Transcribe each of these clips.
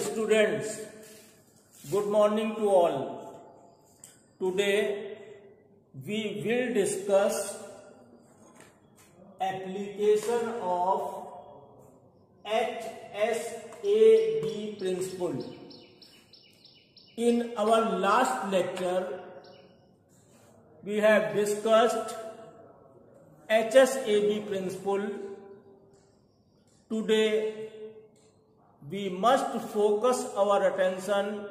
Students, good morning to all. Today we will discuss application of HSAB principle. In our last lecture we have discussed HSAB principle. Today we must focus our attention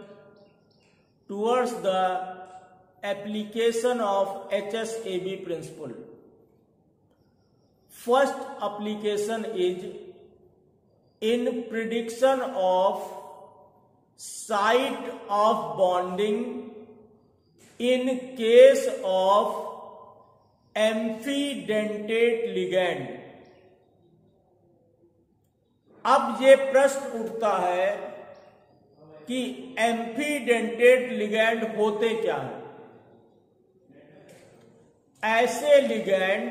towards the application of HSAB principle. First application is in prediction of site of bonding in case of amphidentate ligand. अब ये प्रश्न उठता है कि एम्फीडेंटेट ligand होते क्या है। ऐसे लिगैंड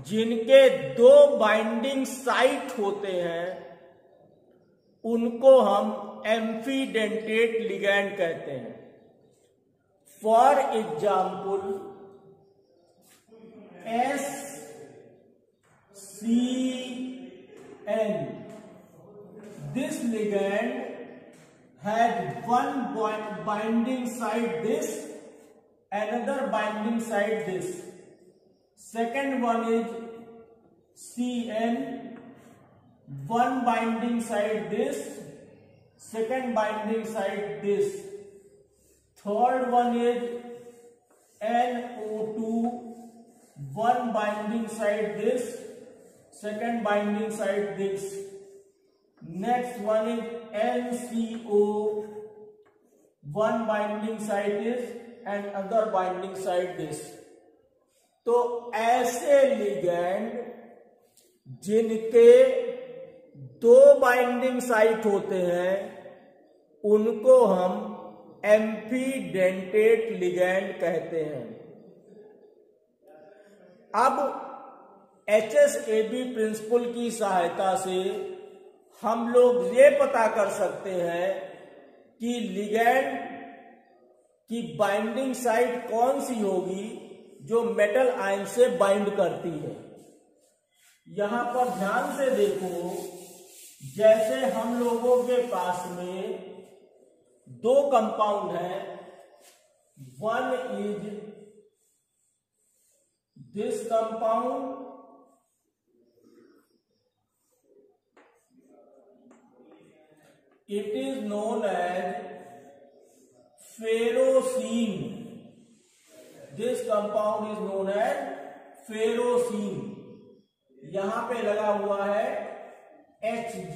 जिनके दो बाइंडिंग साइट होते हैं उनको हम एम्फीडेंटेट लिगैंड कहते हैं। For example HCN. This ligand had one binding site this, another binding site this. Second one is CN, one binding site this, second binding site this. Third one is NO2, one binding site this, second binding site this. Next one is NCO, one binding site is and other binding site this. तो ऐसे ligand जिनके दो binding site होते हैं उनको हम एम्फीडेंटेट ligand कहते हैं। अब HSAB प्रिंसिपल की सहायता से हम लोग ये पता कर सकते हैं कि लिगैंड की बाइंडिंग साइट कौन सी होगी जो मेटल आयन से बाइंड करती है। यहां पर ध्यान से देखो, जैसे हम लोगों के पास में दो कंपाउंड हैं, one is this compound, it is known as ferrocene. This compound is known as ferrocene. यहां पे लगा हुआ है Hg,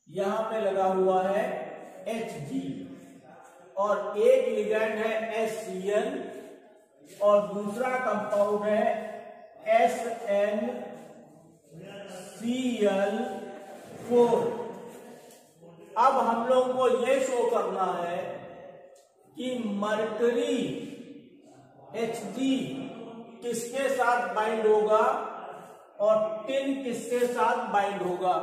यहां पे लगा हुआ है Hg, और एक लिगैंड है HCl और दूसरा कंपाउंड है SnCl4। अब हम लोग को यह शो करना है कि मरकरी Hg किसके साथ बाइंड होगा और टिन किसके साथ बाइंड होगा।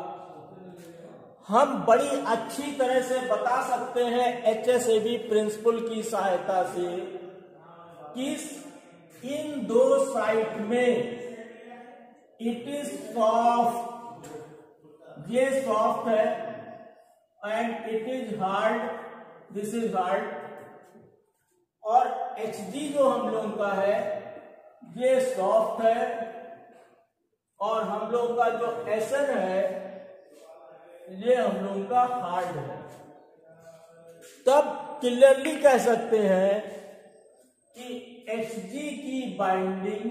हम बड़ी अच्छी तरह से बता सकते हैं HSAB प्रिंसिपल की सहायता से कि इन दो साइट में इट इज सॉफ्ट, ये सॉफ्ट है, and it is hard, this is hard, और Hg जो हम लोगों का है ये सॉफ्ट है और हम लोग का जो Sn है ये हम लोगों का हार्ड है। तब क्लियरली कह सकते हैं कि Hg की बाइंडिंग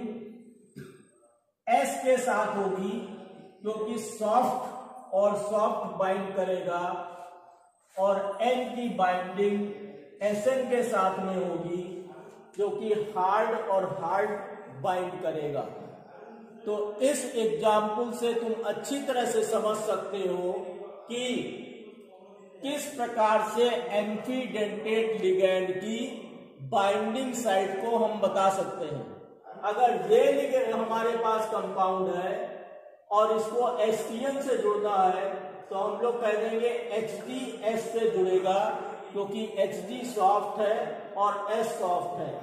S के साथ होगी क्योंकि सॉफ्ट और सॉफ्ट बाइंड करेगा, और N की बाइंडिंग Sn के साथ में होगी जो कि हार्ड और हार्ड बाइंड करेगा। तो इस एग्जाम्पल से तुम अच्छी तरह से समझ सकते हो कि किस प्रकार से एम्फीडेंटेट लिगैंड की बाइंडिंग साइट को हम बता सकते हैं। अगर ये हमारे पास कंपाउंड है और इसको एसटीएन से जुड़ना है तो हम लोग कह देंगे HDS से जुड़ेगा, क्योंकि HD सॉफ्ट है और S सॉफ्ट है।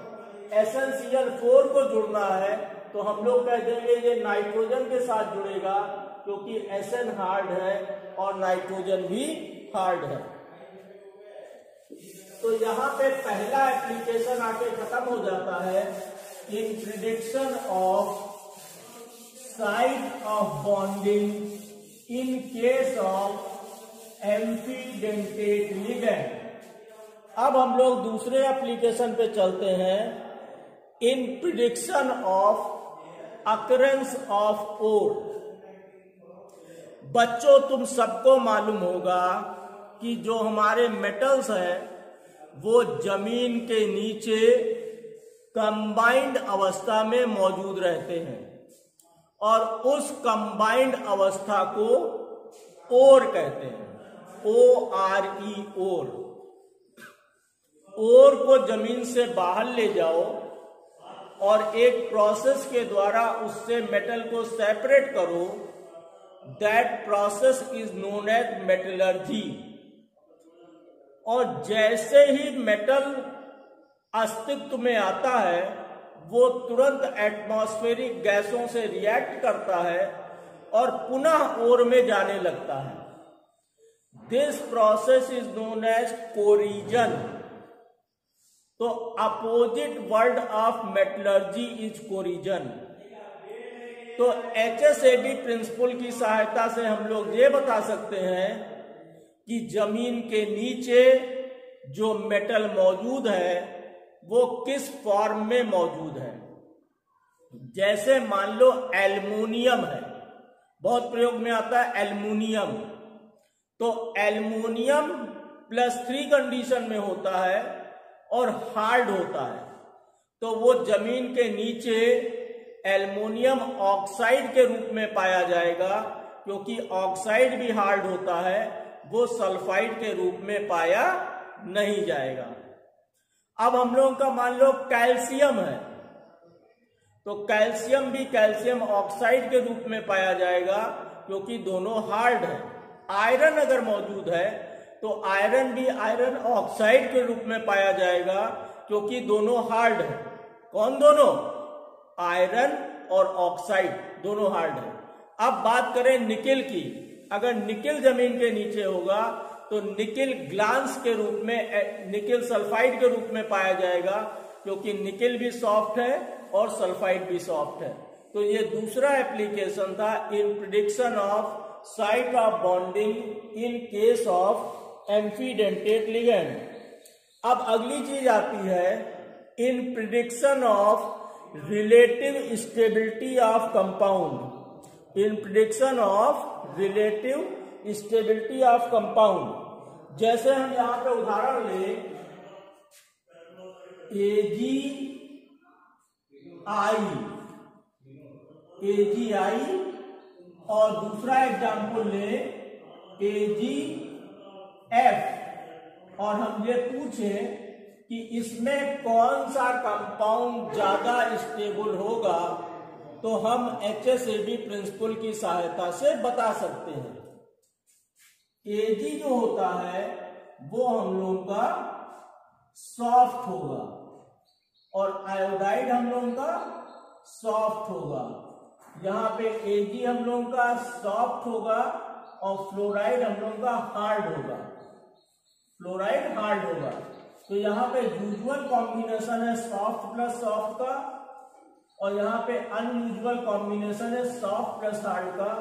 SnCl4 को जुड़ना है तो हम लोग कह देंगे ये नाइट्रोजन के साथ जुड़ेगा, क्योंकि Sn हार्ड है और नाइट्रोजन भी हार्ड है। तो यहाँ पे पहला एप्लीकेशन आके खत्म हो जाता है in prediction of site of bonding in case of ambidentate ligand. अब हम लोग दूसरे एप्लीकेशन पे चलते हैं, in prediction of occurrence of ore. बच्चों, तुम सबको मालूम होगा कि जो हमारे मेटल्स हैं वो जमीन के नीचे कंबाइंड अवस्था में मौजूद रहते हैं और उस कंबाइंड अवस्था को ओर कहते हैं, ORE, ओर। ओर को जमीन से बाहर ले जाओ और एक प्रोसेस के द्वारा उससे मेटल को सेपरेट करो, that process is known as metallurgy. और जैसे ही मेटल अस्तित्व में आता है वो तुरंत एटमॉस्फेरिक गैसों से रिएक्ट करता है और पुनः ओर में जाने लगता है। This process is known as corrosion. तो opposite word of metallurgy is corrosion. तो HSAD प्रिंसिपल की सहायता से हम लोग ये बता सकते हैं कि जमीन के नीचे जो मेटल मौजूद है वो किस फॉर्म में मौजूद है। जैसे मान लो एल्युमिनियम है, बहुत प्रयोग में आता है एल्युमिनियम, तो एल्युमिनियम +3 कंडीशन में होता है और हार्ड होता है, तो वो जमीन के नीचे एल्युमिनियम ऑक्साइड के रूप में पाया जाएगा, क्योंकि ऑक्साइड भी हार्ड होता है, वो सल्फाइड के रूप में पाया नहीं जाएगा। अब हम लोगों का मान लो कैल्शियम है, तो कैल्शियम भी कैल्शियम ऑक्साइड के रूप में पाया जाएगा, क्योंकि दोनों हार्ड है। आयरन अगर मौजूद है तो आयरन भी आयरन ऑक्साइड के रूप में पाया जाएगा, क्योंकि दोनों हार्ड है। कौन दोनों? आयरन और ऑक्साइड दोनों हार्ड है। अब बात करें निकिल की, अगर निकिल जमीन के नीचे होगा तो निकिल ग्लांस के रूप में, निकिल सल्फाइड के रूप में पाया जाएगा, क्योंकि निकिल भी सॉफ्ट है और सल्फाइड भी सॉफ्ट है। तो ये दूसरा एप्लीकेशन था in prediction of site of bonding in case of ambidentate ligand. अब अगली चीज आती है in prediction of relative stability of compound. In prediction of relative stability of compound, जैसे हम यहां पे उदाहरण लें AgI और दूसरा एग्जाम्पल ले AgF, और हम ये पूछें कि इसमें कौन सा कंपाउंड ज्यादा स्टेबल होगा, तो हम HSAD प्रिंसिपल की सहायता से बता सकते हैं। Ag जो होता है वो हम लोगों का सॉफ्ट होगा और आयोडाइड हम लोगों का सॉफ्ट होगा। यहाँ पे Ag हम लोगों का सॉफ्ट होगा और फ्लोराइड हम लोगों का हार्ड होगा, फ्लोराइड हार्ड होगा। तो यहाँ पे यूजुअल कॉम्बिनेशन है सॉफ्ट प्लस सॉफ्ट का, और यहाँ पे अनयूजुअल कॉम्बिनेशन है सॉफ्ट प्लस हार्ड का।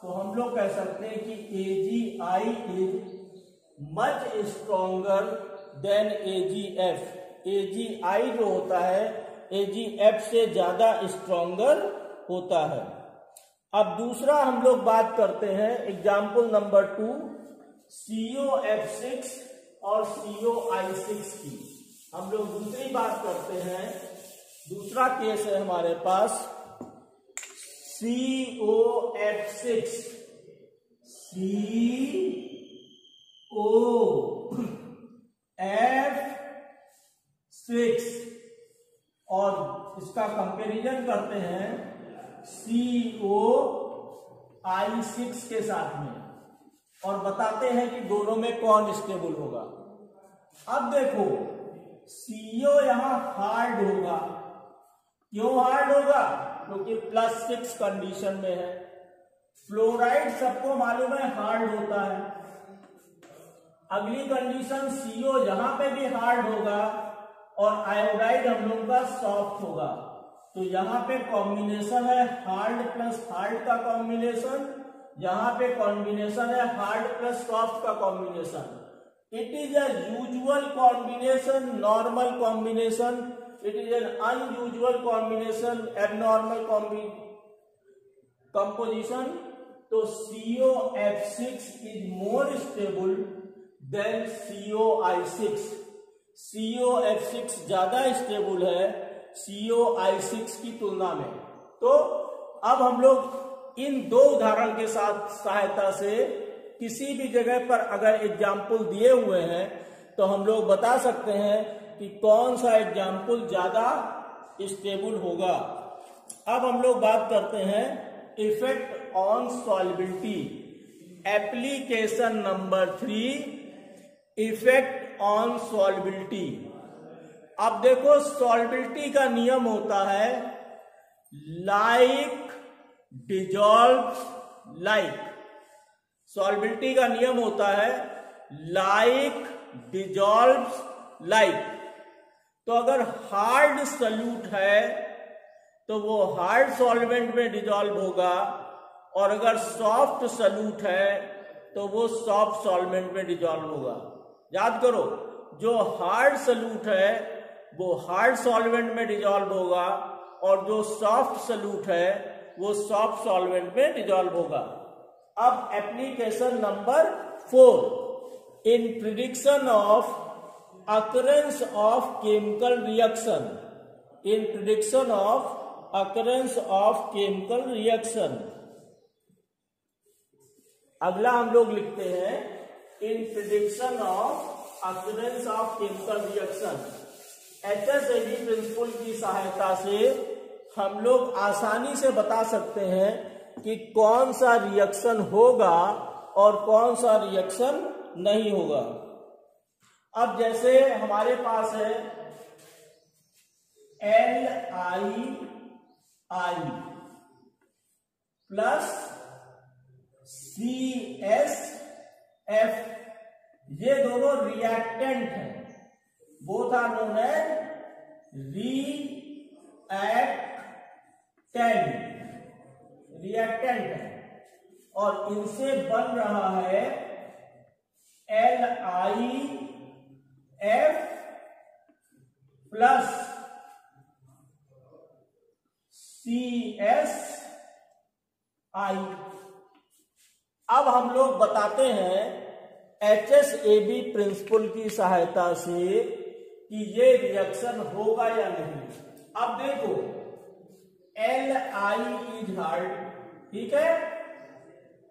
तो हम लोग कह सकते हैं कि AgI is much stronger than AgF। AgI जो होता है AgF से ज्यादा स्ट्रॉन्गर होता है। अब दूसरा हम लोग बात करते हैं एग्जाम्पल नंबर 2 COF6 और COI6 की। हम लोग दूसरी बात करते हैं, दूसरा केस है हमारे पास COF6, और इसका कंपैरिजन करते हैं COI6 के साथ में और बताते हैं कि दोनों में कौन स्टेबल होगा। अब देखो CO यहां हार्ड होगा। क्यों हार्ड होगा? क्योंकि +6 कंडीशन में है। फ्लोराइड सबको मालूम है हार्ड होता है। अगली कंडीशन CO यहां पे भी हार्ड होगा और आयोडाइड हम लोग का सॉफ्ट होगा। तो यहाँ पे कॉम्बिनेशन है हार्ड प्लस हार्ड का कॉम्बिनेशन, यहाँ पे कॉम्बिनेशन है हार्ड प्लस सॉफ्ट का combination. It is a usual combination, normal combination, it is N unusual combination, abnormal composition. तो COF6 is more stable then COI6। COF6 ज्यादा stable है COI6 की तुलना में। तो अब हम लोग इन दो उदाहरण के साथ सहायता से किसी भी जगह पर अगर एग्जाम्पल दिए हुए हैं तो हम लोग बता सकते हैं कि कौन सा एग्जाम्पल ज्यादा स्टेबल होगा। अब हम लोग बात करते हैं effect on solubility. Application number 3, effect on solubility. अब देखो सॉल्युबिलिटी का नियम होता है लाइक डिजॉल्व्स लाइक। सॉल्युबिलिटी का नियम होता है लाइक डिजॉल्व्स लाइक। तो अगर हार्ड सॉल्यूट है तो वो हार्ड सॉल्वेंट में डिजॉल्व होगा और अगर सॉफ्ट सॉल्यूट है तो वो सॉफ्ट सॉल्वेंट में डिजॉल्व होगा। याद करो, जो हार्ड सॉल्यूट है वो हार्ड सॉल्वेंट में डिजॉल्व होगा और जो सॉफ्ट सॉल्यूट है वो सॉफ्ट सॉल्वेंट में डिजॉल्व होगा। अब application number 4, in prediction of occurrence of chemical reaction. In prediction of occurrence of chemical reaction. अगला हम लोग लिखते हैं in prediction of occurrence of chemical reaction. HSAB principle की सहायता से हम लोग आसानी से बता सकते हैं कि कौन सा रिएक्शन होगा और कौन सा रिएक्शन नहीं होगा। अब जैसे हमारे पास है LiI प्लस CSF, ये दोनों रिएक्टेंट हैं। Both are known as reactant है और इनसे बन रहा है LiF प्लस CSI। अब हम लोग बताते हैं HSAB प्रिंसिपल की सहायता से कि ये रिएक्शन होगा या नहीं। अब देखो Li इज हार्ड, ठीक है,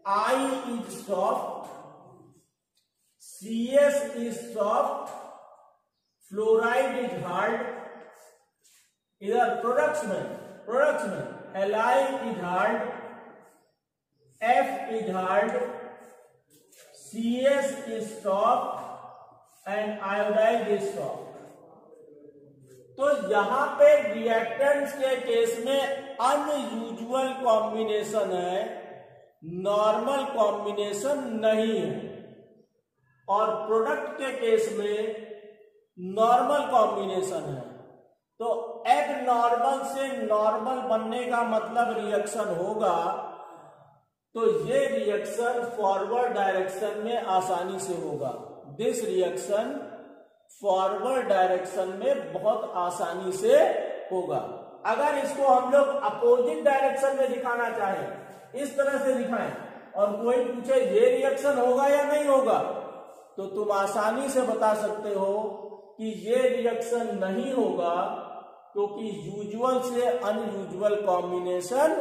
I is soft, CS is soft, fluoride is hard. इधर प्रोडक्ट्स में Li is hard, F is hard, CS is soft and iodide is soft. तो यहां पे रिएक्टेंट्स के केस में अनयूजुअल कॉम्बिनेशन है, नॉर्मल कॉम्बिनेशन नहीं है। और प्रोडक्ट के केस में नॉर्मल कॉम्बिनेशन है। तो एबनॉर्मल से नॉर्मल बनने का मतलब रिएक्शन होगा। तो ये रिएक्शन फॉरवर्ड डायरेक्शन में आसानी से होगा। दिस रिएक्शन फॉरवर्ड डायरेक्शन में बहुत आसानी से होगा। अगर इसको हम लोग अपोजिट डायरेक्शन में दिखाना चाहें, इस तरह से दिखाएं और कोई पूछे ये रिएक्शन होगा या नहीं होगा, तो तुम आसानी से बता सकते हो कि ये रिएक्शन नहीं होगा क्योंकि यूजुअल से अनयूजुअल कॉम्बिनेशन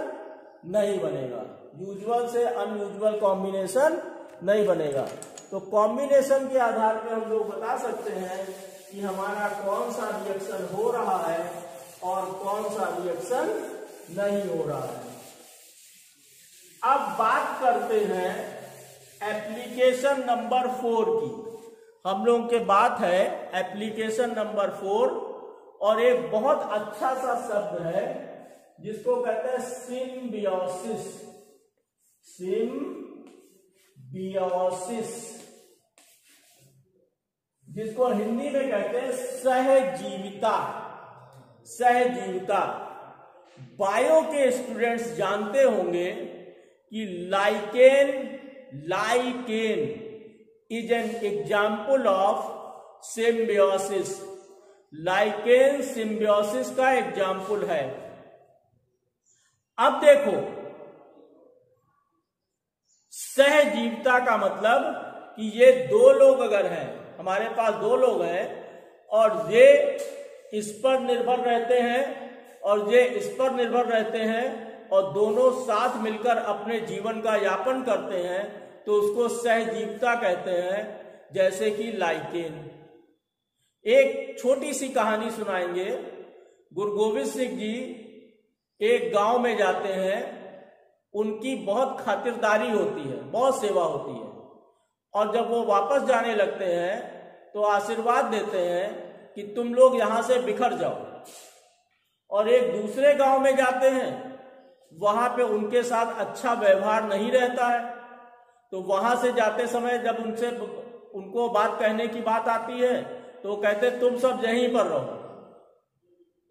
नहीं बनेगा। यूजुअल से अनयूजुअल कॉम्बिनेशन नहीं बनेगा। तो कॉम्बिनेशन के आधार पर हम लोग बता सकते हैं कि हमारा कौन सा रिएक्शन हो रहा है और कौन सा रिएक्शन नहीं हो रहा है। अब बात करते हैं एप्लीकेशन नंबर 4 की। हम लोगों के बात है एप्लीकेशन नंबर 4, और एक बहुत अच्छा सा शब्द है जिसको कहते हैं सिम्बियोसिस। सिम्बियोसिस, जिसको हिंदी में कहते हैं सहजीविता। सहजीविता। बायो के स्टूडेंट्स जानते होंगे कि lichen is an example of symbiosis. Lichen symbiosis का एग्जाम्पल है। अब देखो, सहजीविता का मतलब कि ये दो लोग अगर हैं, हमारे पास दो लोग हैं और ये इस पर निर्भर रहते हैं और ये इस पर निर्भर रहते हैं और दोनों साथ मिलकर अपने जीवन का यापन करते हैं, तो उसको सहजीविता कहते हैं। जैसे कि लाइकेन। एक छोटी सी कहानी सुनाएंगे। गुरु गोविंद सिंह जी एक गांव में जाते हैं, उनकी बहुत खातिरदारी होती है, बहुत सेवा होती है, और जब वो वापस जाने लगते हैं तो आशीर्वाद देते हैं कि तुम लोग यहां से बिखर जाओ। और एक दूसरे गांव में जाते हैं, वहां पे उनके साथ अच्छा व्यवहार नहीं रहता है, तो वहां से जाते समय जब उनको बात कहने की बात आती है तो कहते तुम सब यहीं पर रहो।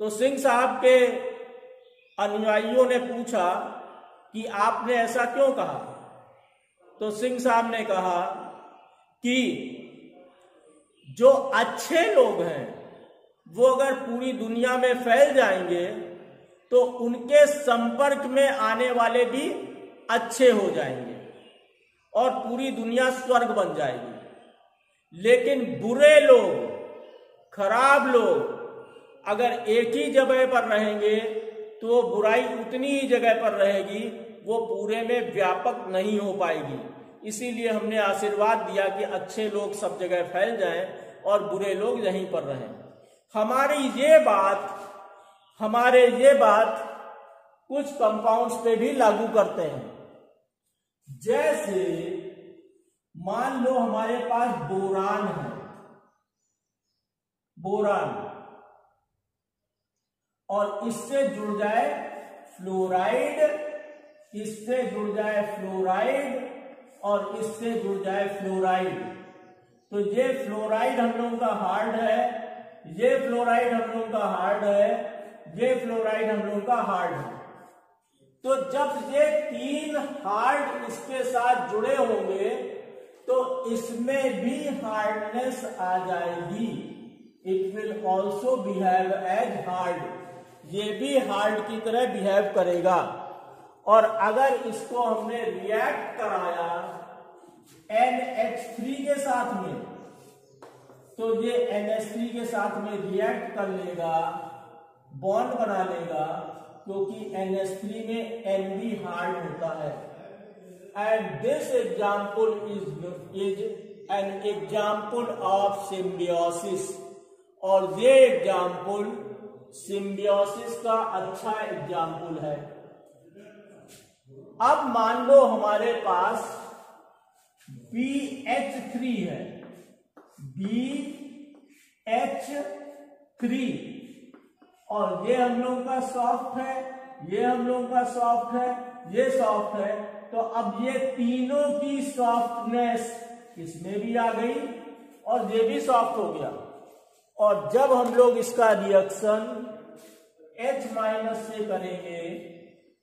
तो सिंह साहब के अनुयायियों ने पूछा कि आपने ऐसा क्यों कहा? तो सिंह साहब ने कहा कि जो अच्छे लोग हैं वो अगर पूरी दुनिया में फैल जाएंगे तो उनके संपर्क में आने वाले भी अच्छे हो जाएंगे और पूरी दुनिया स्वर्ग बन जाएगी। लेकिन बुरे लोग, खराब लोग अगर एक ही जगह पर रहेंगे तो बुराई उतनी ही जगह पर रहेगी, वो पूरे में व्यापक नहीं हो पाएगी। इसीलिए हमने आशीर्वाद दिया कि अच्छे लोग सब जगह फैल जाएं और बुरे लोग यहीं पर रहें। हमारे ये बात कुछ कंपाउंड्स पे भी लागू करते हैं। जैसे मान लो हमारे पास बोरान है, बोरान, और इससे जुड़ जाए फ्लोराइड, इससे जुड़ जाए फ्लोराइड और इससे जुड़ जाए फ्लोराइड, तो ये फ्लोराइड हम लोगों का हार्ड है, ये फ्लोराइड हम लोगों का हार्ड है, ये फ्लोराइड हम लोगों का हार्ड है। तो जब ये तीन हार्ड इसके साथ जुड़े होंगे तो इसमें भी हार्डनेस आ जाएगी। It will also behave as hard, ये भी हार्ड की तरह बिहेव करेगा। और अगर इसको हमने रिएक्ट कराया NH3 के साथ में, तो ये NH3 के साथ में रिएक्ट कर लेगा, बॉन्ड बना लेगा, क्योंकि NH3 में N भी हार्ड होता है। And this example is an example of symbiosis, और ये एग्जाम्पल सिम्बियोसिस का अच्छा एग्जाम्पल है। अब मान लो हमारे पास BH3 है, BH3, और ये हम लोगों का सॉफ्ट है, ये हम लोगों का सॉफ्ट है, ये सॉफ्ट है, तो अब ये तीनों की सॉफ्टनेस इसमें भी आ गई और ये भी सॉफ्ट हो गया। और जब हम लोग इसका रिएक्शन H- से करेंगे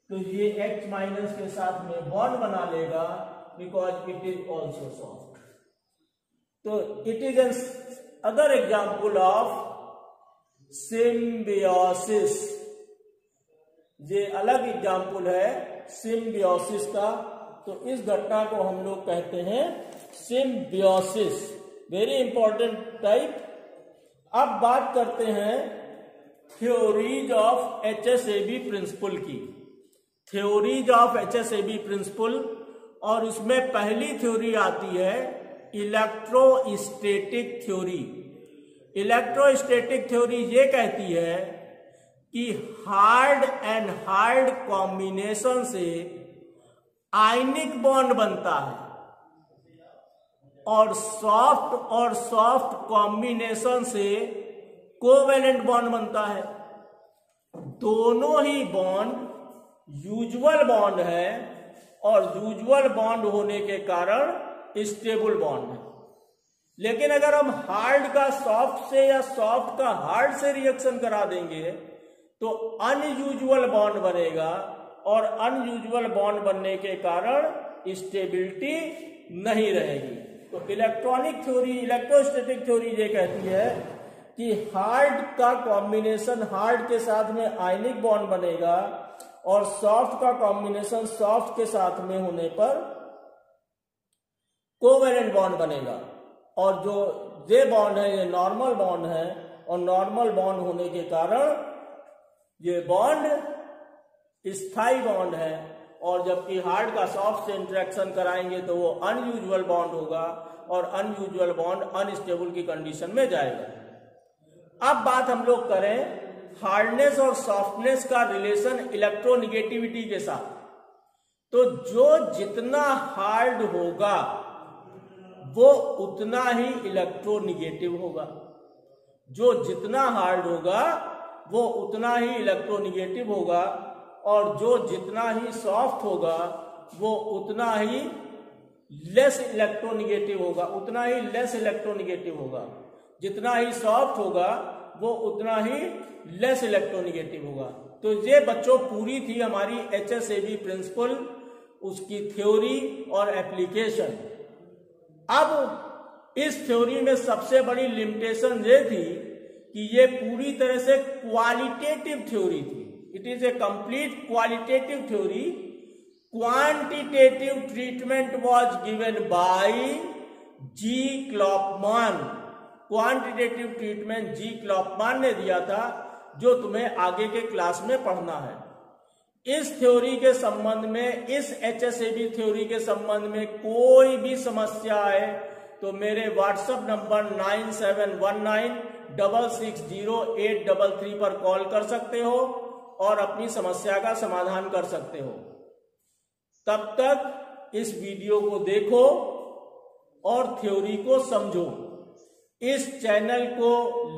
तो ये H- के साथ में बॉन्ड बना लेगा, because it is also soft. तो it is another example of symbiosis. ये अलग एग्जाम्पल है सिम्बियोसिस का। तो इस घटना को हम लोग कहते हैं सिम्बियोसिस, वेरी इंपॉर्टेंट टाइप। अब बात करते हैं थ्योरीज ऑफ HSAB प्रिंसिपल की। थ्योरीज ऑफ HSAB प्रिंसिपल, और उसमें पहली थ्योरी आती है इलेक्ट्रोस्टैटिक थ्योरी। इलेक्ट्रोस्टैटिक थ्योरी ये कहती है कि हार्ड एंड हार्ड कॉम्बिनेशन से आयनिक बॉन्ड बनता है और सॉफ्ट कॉम्बिनेशन से कोवेलेंट बॉन्ड बनता है। दोनों ही बॉन्ड यूजुअल बॉन्ड है और यूजुअल बॉन्ड होने के कारण स्टेबल बॉन्ड है। लेकिन अगर हम हार्ड का सॉफ्ट से या सॉफ्ट का हार्ड से रिएक्शन करा देंगे तो अनयूजुअल बॉन्ड बनेगा और अनयूजुअल बॉन्ड बनने के कारण स्टेबिलिटी नहीं रहेगी। तो इलेक्ट्रोस्टैटिक थ्योरी ये कहती है कि हार्ड का कॉम्बिनेशन हार्ड के साथ में आयनिक बॉन्ड बनेगा और सॉफ्ट का कॉम्बिनेशन सॉफ्ट के साथ में होने पर कोवेलेंट बॉन्ड बनेगा। और जो ये बॉन्ड है ये नॉर्मल बॉन्ड है और नॉर्मल बॉन्ड होने के कारण ये बॉन्ड स्थायी बॉन्ड है। और जबकि हार्ड का सॉफ्ट से इंटरेक्शन कराएंगे तो वो अनयूजुअल बॉन्ड होगा और अनयूजुअल बॉन्ड अनस्टेबल की कंडीशन में जाएगा। अब बात हम लोग करें हार्डनेस और सॉफ्टनेस का रिलेशन इलेक्ट्रोनिगेटिविटी के साथ। तो जो जितना हार्ड होगा वो उतना ही इलेक्ट्रोनिगेटिव होगा, जो जितना हार्ड होगा वो उतना ही इलेक्ट्रोनिगेटिव होगा और जो जितना ही सॉफ्ट होगा वो उतना ही लेस इलेक्ट्रोनिगेटिव होगा, उतना ही लेस इलेक्ट्रोनिगेटिव होगा। जितना ही सॉफ्ट होगा वो उतना ही लेस इलेक्ट्रोनिगेटिव होगा। तो ये बच्चों पूरी थी हमारी HSAB प्रिंसिपल, उसकी थ्योरी और एप्लीकेशन। अब इस थ्योरी में सबसे बड़ी लिमिटेशन ये थी कि ये पूरी तरह से क्वालिटेटिव थ्योरी थी। It is a complete qualitative theory. Quantitative treatment was given by G Klopman. Quantitative treatment G Klopman ने दिया था, जो तुम्हें आगे के क्लास में पढ़ना है। इस थ्योरी के संबंध में, इस HSAB थ्योरी के संबंध में कोई भी समस्या आए तो मेरे व्हाट्सएप नंबर 9719660833 पर कॉल कर सकते हो और अपनी समस्या का समाधान कर सकते हो। तब तक इस वीडियो को देखो और थ्योरी को समझो। इस चैनल को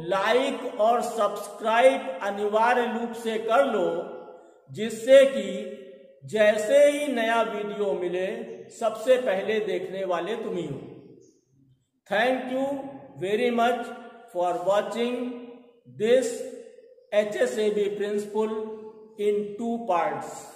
लाइक और सब्सक्राइब अनिवार्य रूप से कर लो, जिससे कि जैसे ही नया वीडियो मिले सबसे पहले देखने वाले तुम ही हो। Thank you very much for watching this HSAB principle in 2 parts.